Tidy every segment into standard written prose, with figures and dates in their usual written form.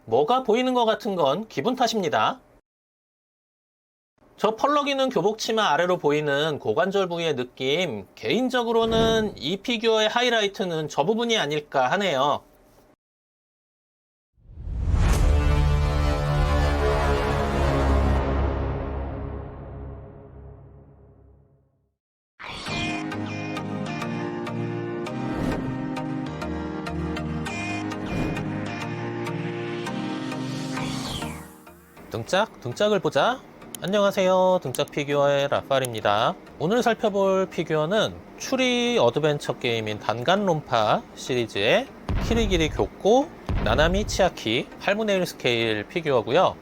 뭐가 보이는 것 같은 건 기분 탓입니다. 저 펄럭이는 교복치마 아래로 보이는 고관절 부위의 느낌, 개인적으로는 이 피규어의 하이라이트는 저 부분이 아닐까 하네요. 등짝을 보자. 안녕하세요, 등짝 피규어의 라팔입니다. 오늘 살펴볼 피규어는 추리 어드벤처 게임인 단간론파 시리즈의 키리기리 교코 나나미 치아키 8분의 1 스케일 피규어고요.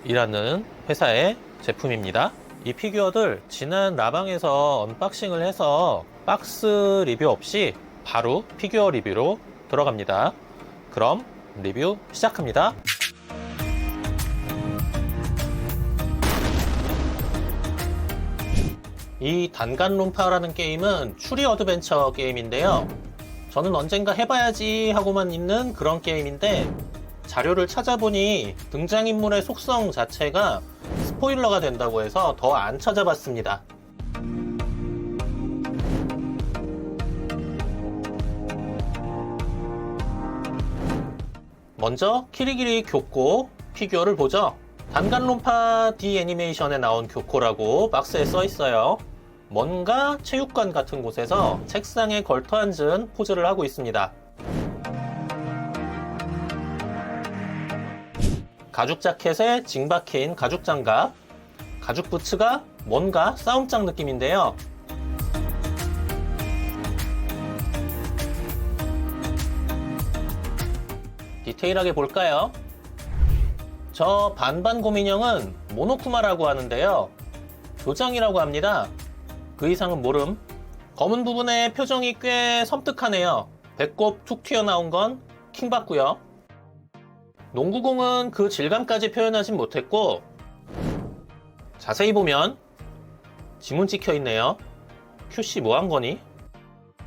팻이라는 회사의 제품입니다. 이 피규어들 지난 라방에서 언박싱을 해서 박스 리뷰 없이 바로 피규어 리뷰로 들어갑니다. 그럼 리뷰 시작합니다. 이 단간론파라는 게임은 추리 어드벤처 게임인데요. 저는 언젠가 해봐야지 하고만 있는 그런 게임인데 자료를 찾아보니 등장인물의 속성 자체가 스포일러가 된다고 해서 더 안 찾아봤습니다. 먼저 키리기리 교코 피규어를 보죠. 단간론파 D 애니메이션에 나온 교코라고 박스에 써 있어요. 뭔가 체육관 같은 곳에서 책상에 걸터 앉은 포즈를 하고 있습니다. 가죽 자켓에 징 박힌 가죽 장갑, 가죽 부츠가 뭔가 싸움장 느낌인데요. 디테일하게 볼까요? 저 반반 곰인형은 모노쿠마라고 하는데요. 교장이라고 합니다. 그 이상은 모름. 검은 부분에 표정이 꽤 섬뜩하네요. 배꼽 툭 튀어나온 건 킹받고요. 농구공은 그 질감까지 표현하진 못했고 자세히 보면 지문 찍혀있네요. QC 뭐한 거니?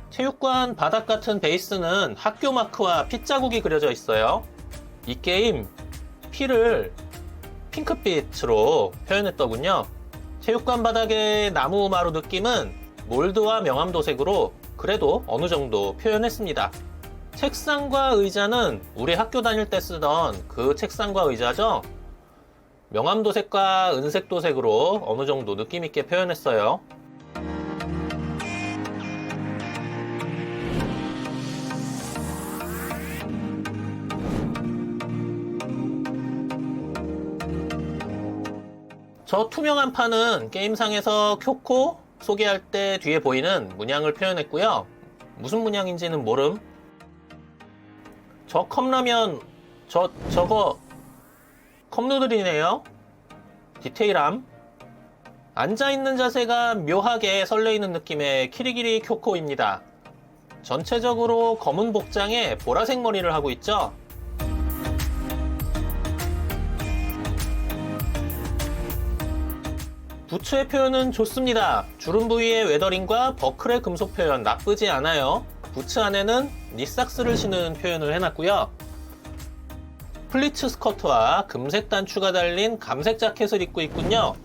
체육관 바닥 같은 베이스는 학교 마크와 핏자국이 그려져 있어요. 이 게임 피를 핑크빛으로 표현했더군요. 체육관 바닥의 나무 마루 느낌은 몰드와 명암도색으로 그래도 어느 정도 표현했습니다. 책상과 의자는 우리 학교 다닐 때 쓰던 그 책상과 의자죠. 명암도색과 은색도색으로 어느 정도 느낌 있게 표현했어요. 저 투명한 판은 게임상에서 쿄코 소개할 때 뒤에 보이는 문양을 표현했고요. 무슨 문양인지는 모름. 저 컵라면 저거 컵누들이네요. 디테일함. 앉아있는 자세가 묘하게 설레이는 느낌의 키리기리 쿄코입니다. 전체적으로 검은 복장에 보라색 머리를 하고 있죠. 부츠의 표현은 좋습니다. 주름 부위의 웨더링과 버클의 금속 표현 나쁘지 않아요. 부츠 안에는 니삭스를 신은 표현을 해놨고요. 플리츠 스커트와 금색 단추가 달린 감색 자켓을 입고 있군요.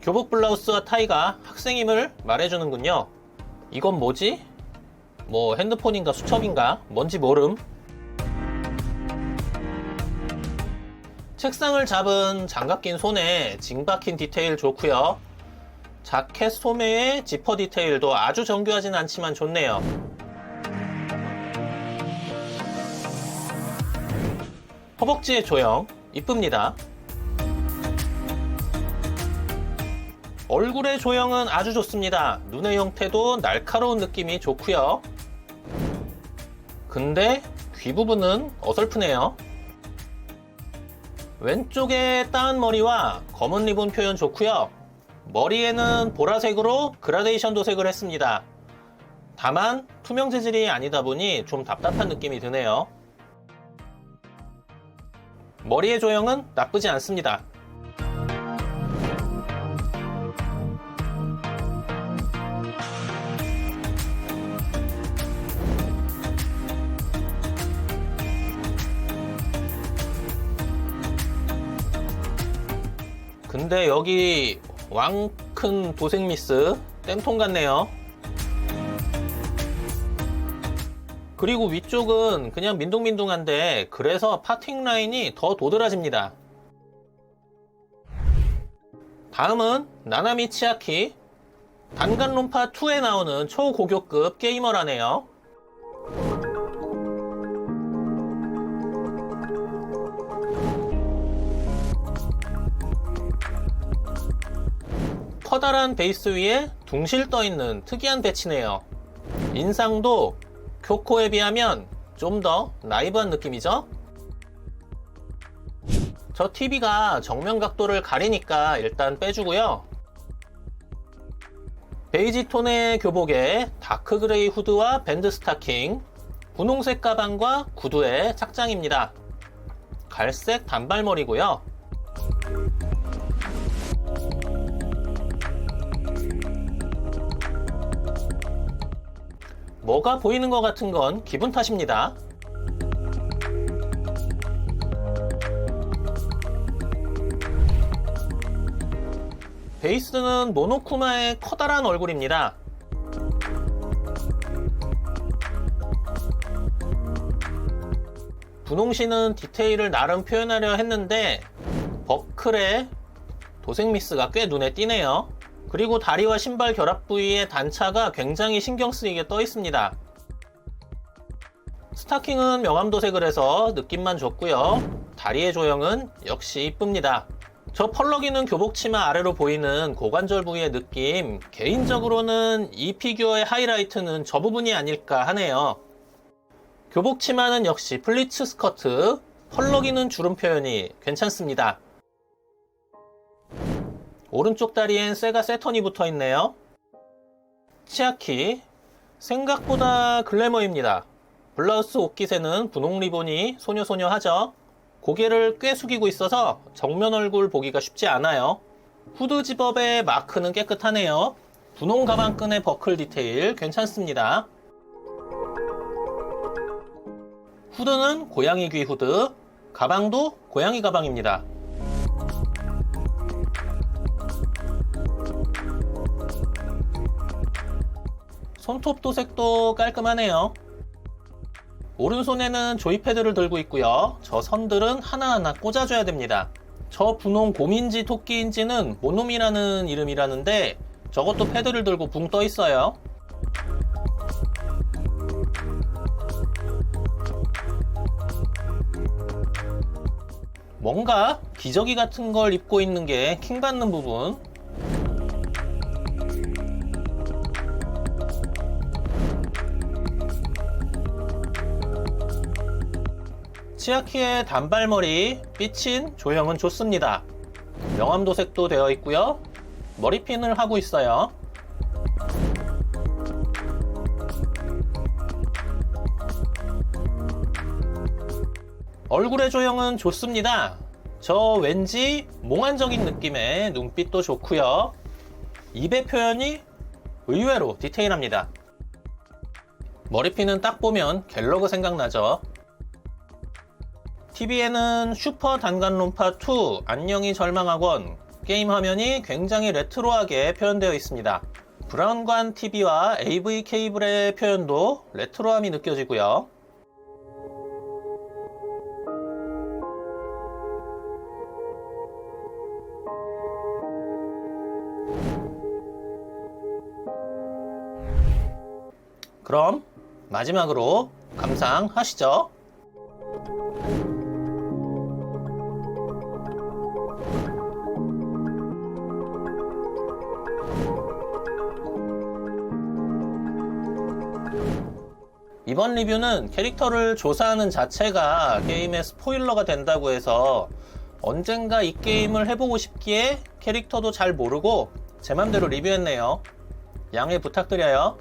교복 블라우스와 타이가 학생임을 말해주는군요. 이건 뭐지? 뭐 핸드폰인가 수첩인가? 뭔지 모름. 책상을 잡은 장갑 낀 손에 징 박힌 디테일 좋고요. 자켓 소매의 지퍼 디테일도 아주 정교하진 않지만 좋네요. 허벅지의 조형 이쁩니다. 얼굴의 조형은 아주 좋습니다. 눈의 형태도 날카로운 느낌이 좋고요. 근데 귀 부분은 어설프네요. 왼쪽에 따은 머리와 검은 리본 표현 좋고요. 머리에는 보라색으로 그라데이션 도색을 했습니다. 다만 투명 재질이 아니다 보니 좀 답답한 느낌이 드네요. 머리의 조형은 나쁘지 않습니다. 근데 여기 왕큰 도색 미스 땜통 같네요. 그리고 위쪽은 그냥 민둥민둥한데 그래서 파팅 라인이 더 도드라집니다. 다음은 나나미 치아키. 단간론파 2에 나오는 초고교급 게이머라네요. 커다란 베이스 위에 둥실 떠있는 특이한 배치네요. 인상도 교코에 비하면 좀 더 라이브한 느낌이죠? 저 TV가 정면 각도를 가리니까 일단 빼주고요. 베이지 톤의 교복에 다크 그레이 후드와 밴드 스타킹, 분홍색 가방과 구두의 착장입니다. 갈색 단발머리고요. 뭐가 보이는 것 같은 건 기분 탓입니다. 베이스는 모노쿠마의 커다란 얼굴입니다. 분홍신은 디테일을 나름 표현하려 했는데 버클에 도색 미스가 꽤 눈에 띄네요. 그리고 다리와 신발 결합 부위의 단차가 굉장히 신경 쓰이게 떠 있습니다. 스타킹은 명암도색을 해서 느낌만 줬고요. 다리의 조형은 역시 이쁩니다. 저 펄럭이는 교복 치마 아래로 보이는 고관절 부위의 느낌, 개인적으로는 이 피규어의 하이라이트는 저 부분이 아닐까 하네요. 교복 치마는 역시 플리츠 스커트, 펄럭이는 주름 표현이 괜찮습니다. 오른쪽 다리엔 세가 세턴이 붙어있네요. 치아키, 생각보다 글래머입니다. 블라우스 옷깃에는 분홍 리본이 소녀소녀하죠. 고개를 꽤 숙이고 있어서 정면 얼굴 보기가 쉽지 않아요. 후드 집업의 마크는 깨끗하네요. 분홍 가방끈의 버클 디테일 괜찮습니다. 후드는 고양이 귀 후드, 가방도 고양이 가방입니다. 손톱 도색도 깔끔하네요. 오른손에는 조이패드를 들고 있고요. 저 선들은 하나하나 꽂아줘야 됩니다. 저 분홍 곰인지 토끼인지는 모놈이라는 이름이라는데 저것도 패드를 들고 붕 떠 있어요. 뭔가 기저귀 같은 걸 입고 있는 게 킹받는 부분. 치아키의 단발머리, 삐친 조형은 좋습니다. 명암도색도 되어 있고요. 머리핀을 하고 있어요. 얼굴의 조형은 좋습니다. 저 왠지 몽환적인 느낌의 눈빛도 좋고요. 입의 표현이 의외로 디테일합니다. 머리핀은 딱 보면 갤러그 생각나죠. TV에는 슈퍼 단간론파 2 안녕히 절망학원 게임 화면이 굉장히 레트로하게 표현되어 있습니다. 브라운관 TV와 AV 케이블의 표현도 레트로함이 느껴지고요. 그럼 마지막으로 감상하시죠. 이번 리뷰는 캐릭터를 조사하는 자체가 게임의 스포일러가 된다고 해서 언젠가 이 게임을 해보고 싶기에 캐릭터도 잘 모르고 제 맘대로 리뷰했네요. 양해 부탁드려요.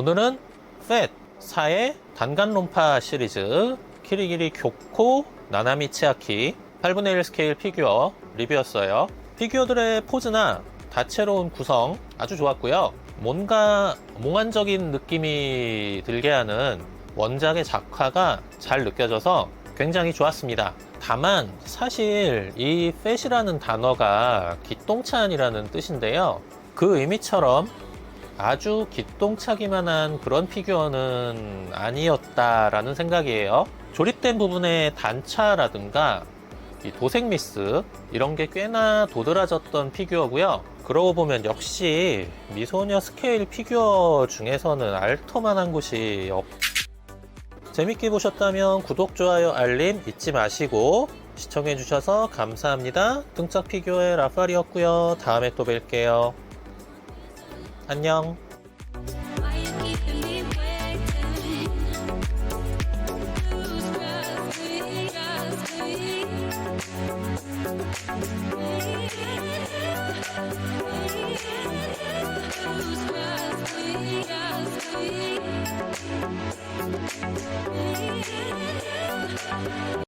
오늘은 팻 4의 단간론파 시리즈 키리기리 교코 나나미 치아키 8분의 1 스케일 피규어 리뷰였어요. 피규어들의 포즈나 다채로운 구성 아주 좋았고요. 뭔가 몽환적인 느낌이 들게 하는 원작의 작화가 잘 느껴져서 굉장히 좋았습니다. 다만 사실 이 팻이라는 단어가 기똥찬이라는 뜻인데요. 그 의미처럼 아주 기똥차기만 한 그런 피규어는 아니었다라는 생각이에요. 조립된 부분의 단차라든가 이 도색 미스 이런 게 꽤나 도드라졌던 피규어고요. 그러고 보면 역시 미소녀 스케일 피규어 중에서는 알터만한 곳이 재밌게 보셨다면 구독, 좋아요, 알림 잊지 마시고 시청해주셔서 감사합니다. 등짝 피규어의 라팔이었고요. 다음에 또 뵐게요. 안녕.